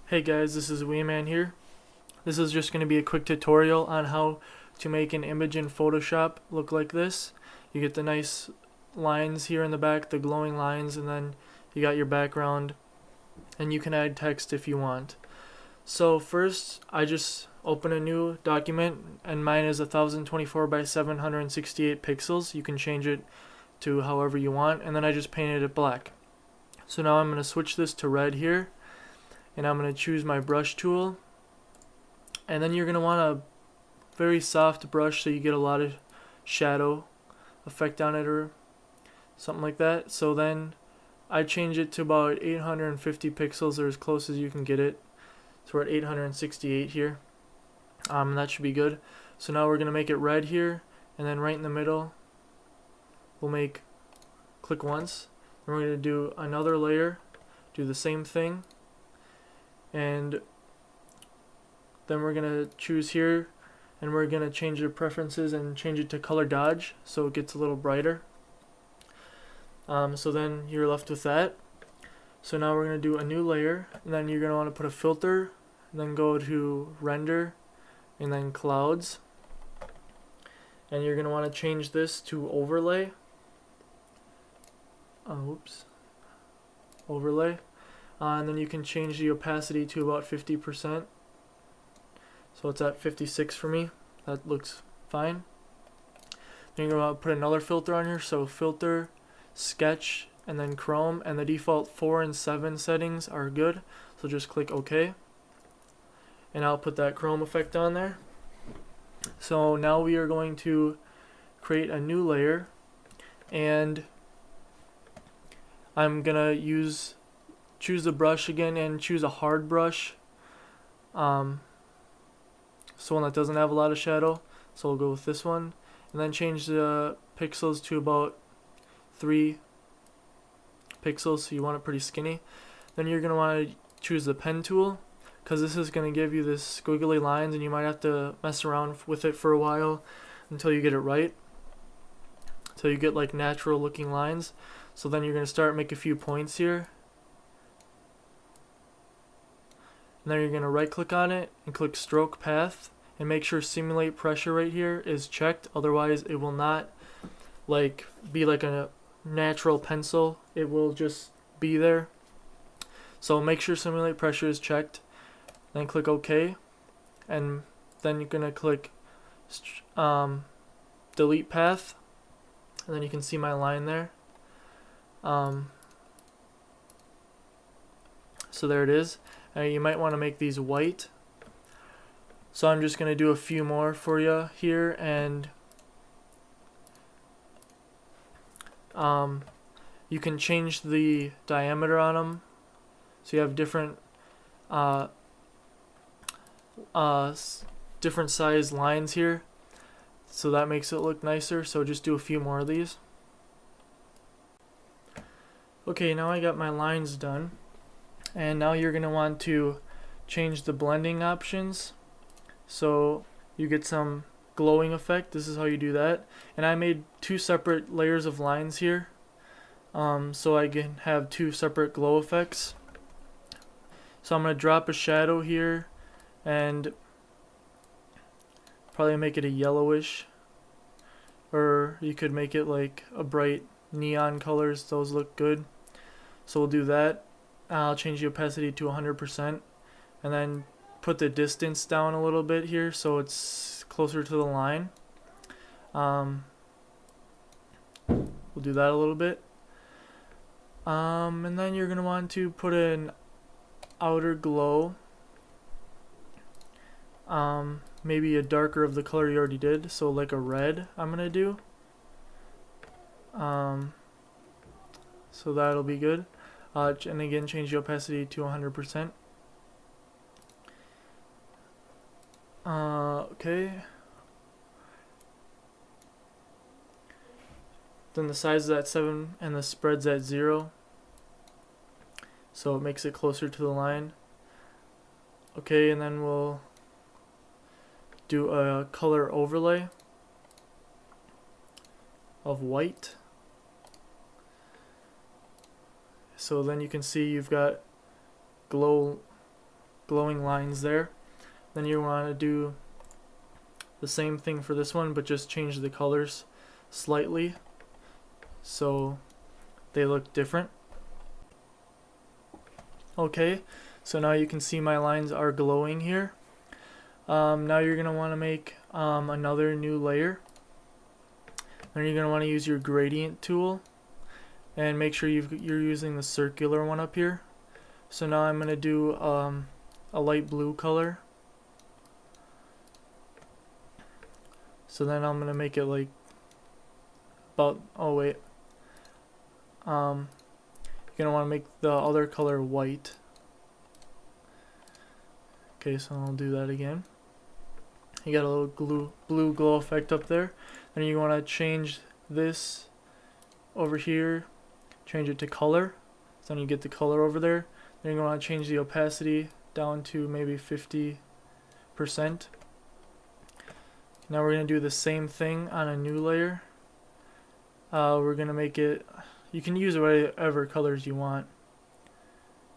Hey guys, this is Weeman here. This is just going to be a quick tutorial on how to make an image in Photoshop look like this. You get the nice lines here in the back, the glowing lines, and then you got your background, and you can add text if you want. So first, I just open a new document, and mine is 1024 by 768 pixels. You can change it to however you want, and then I just painted it black. So now I'm going to switch this to red here, and I'm going to choose my brush tool, and then you're going to want a very soft brush so you get a lot of shadow effect on it or something like that. So then I change it to about 850 pixels, or as close as you can get it. So we're at 868 here. That should be good. So now we're going to make it red here, and then right in the middle we'll click once. Then we're going to do another layer, do the same thing, and then we're going to choose here, and we're going to change the preferences and change it to color dodge so it gets a little brighter. So then you're left with that. So now we're going to do a new layer, and then you're going to want to put a filter, and then go to render, and then clouds, and you're going to want to change this to overlay. Overlay. And then you can change the opacity to about 50%. So it's at 56 for me. That looks fine. Then you're going to put another filter on here. So filter, sketch, and then chrome. And the default 4 and 7 settings are good. So just click OK. And I'll put that chrome effect on there. So now we are going to create a new layer. And I'm going to choose the brush again and choose a hard brush. So one that doesn't have a lot of shadow. So we'll go with this one. And then change the pixels to about 3 pixels, so you want it pretty skinny. Then you're going to want to choose the pen tool, because this is going to give you this squiggly lines, and you might have to mess around with it for a while until you get it right. So you get like natural looking lines. So then you're going to start make a few points here. And then you're going to right click on it and click stroke path, and make sure simulate pressure right here is checked, otherwise it will not be like a natural pencil, it will just be there. So make sure simulate pressure is checked, then click OK, and then you're going to click delete path, and then you can see my line there. So there it is. You might want to make these white. So I'm just going to do a few more for you here, and you can change the diameter on them. So you have different different size lines here. So that makes it look nicer. So just do a few more of these. Okay, now I got my lines done. And now you're going to want to change the blending options so you get some glowing effect. This is how you do that. And I made 2 separate layers of lines here, so I can have 2 separate glow effects. So I'm going to drop a shadow here and probably make it a yellowish, or you could make it like a bright neon colors. Those look good. So we'll do that. I'll change the opacity to 100%, and then put the distance down a little bit here so it's closer to the line. We'll do that a little bit. And then you're going to want to put an outer glow, maybe a darker of the color you already did, so like a red I'm going to do. So that'll be good. And again, change the opacity to 100%. Okay. Then the size is at 7 and the spread's at 0. So it makes it closer to the line. Okay, and then we'll do a color overlay of white. So then you can see you've got glow glowing lines there. Then you want to do the same thing for this one, but just change the colors slightly so they look different. Okay, so now you can see my lines are glowing here. Now you're going to want to make another new layer. Then you're going to want to use your gradient tool and make sure you're using the circular one up here. So now I'm going to do a light blue color. So then I'm going to make it like about, oh wait, you're going to want to make the other color white. Okay, so I'll do that again. You got a little blue glow effect up there. Then you want to change this over here, change it to color. So then you get the color over there. Then you want to change the opacity down to maybe 50%. Now we're going to do the same thing on a new layer. We're going to make it, you can use whatever colors you want.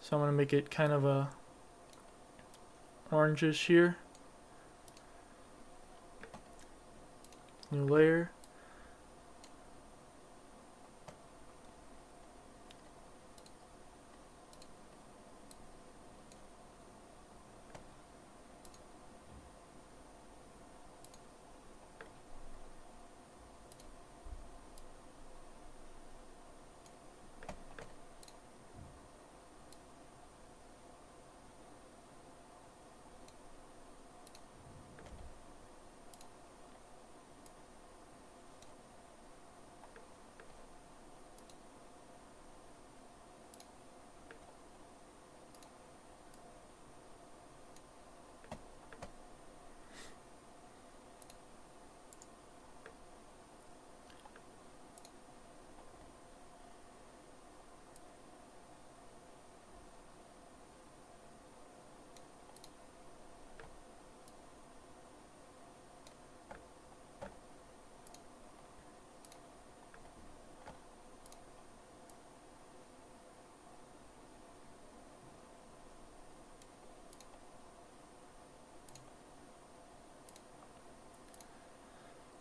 So I'm going to make it kind of a orangish here. New layer.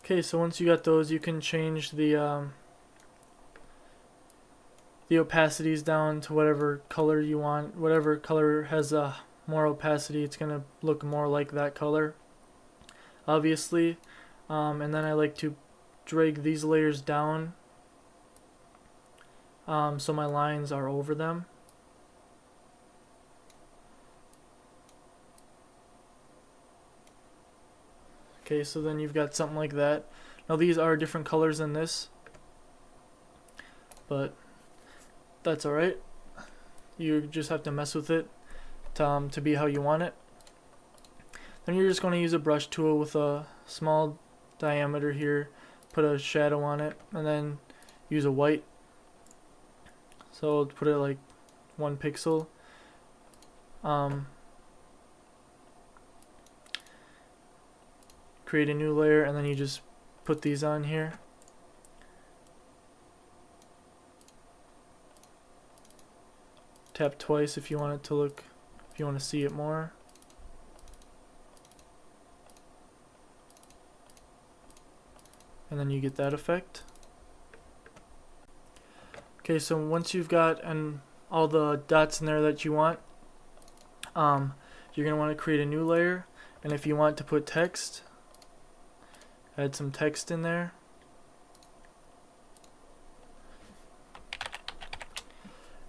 Okay, so once you got those, you can change the opacities down to whatever color you want. Whatever color has more opacity, it's gonna look more like that color, obviously. And then I like to drag these layers down so my lines are over them. Okay, so then you've got something like that. Now these are different colors than this, but that's alright. You just have to mess with it to be how you want it. Then you're just going to use a brush tool with a small diameter here, put a shadow on it, and then use a white. So put it like 1 pixel. Create a new layer, and then you just put these on here. Tap twice if you want it to look, if you want to see it more. And then you get that effect. Okay, so once you've got all the dots in there that you want, you're going to want to create a new layer. And if you want to put text, add some text in there.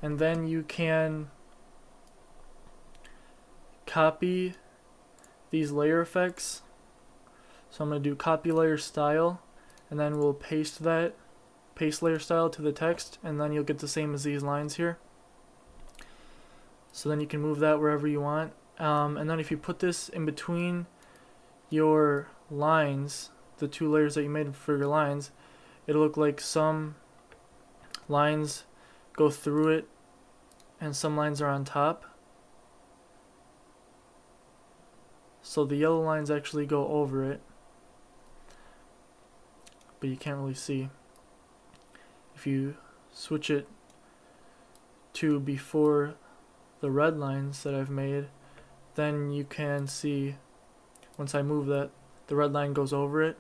And then you can copy these layer effects. So I'm going to do copy layer style, and then we'll paste layer style to the text, and then you'll get the same as these lines here. So then you can move that wherever you want. And then if you put this in between your lines, the 2 layers that you made for your lines, it'll look like some lines go through it and some lines are on top. So the yellow lines actually go over it, but you can't really see. If you switch it to before the red lines that I've made, then you can see once I move that the red line goes over it.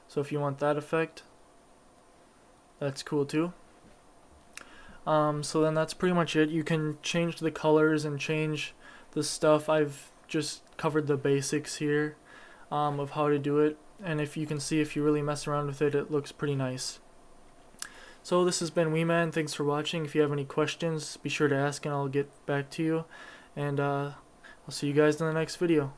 So if you want that effect, that's cool too. So then that's pretty much it. You can change the colors and change the stuff. I've just covered the basics here of how to do it, and if you can see, if you really mess around with it, it looks pretty nice. So this has been Weeman. Thanks for watching. If you have any questions, be sure to ask and I'll get back to you, and I'll see you guys in the next video.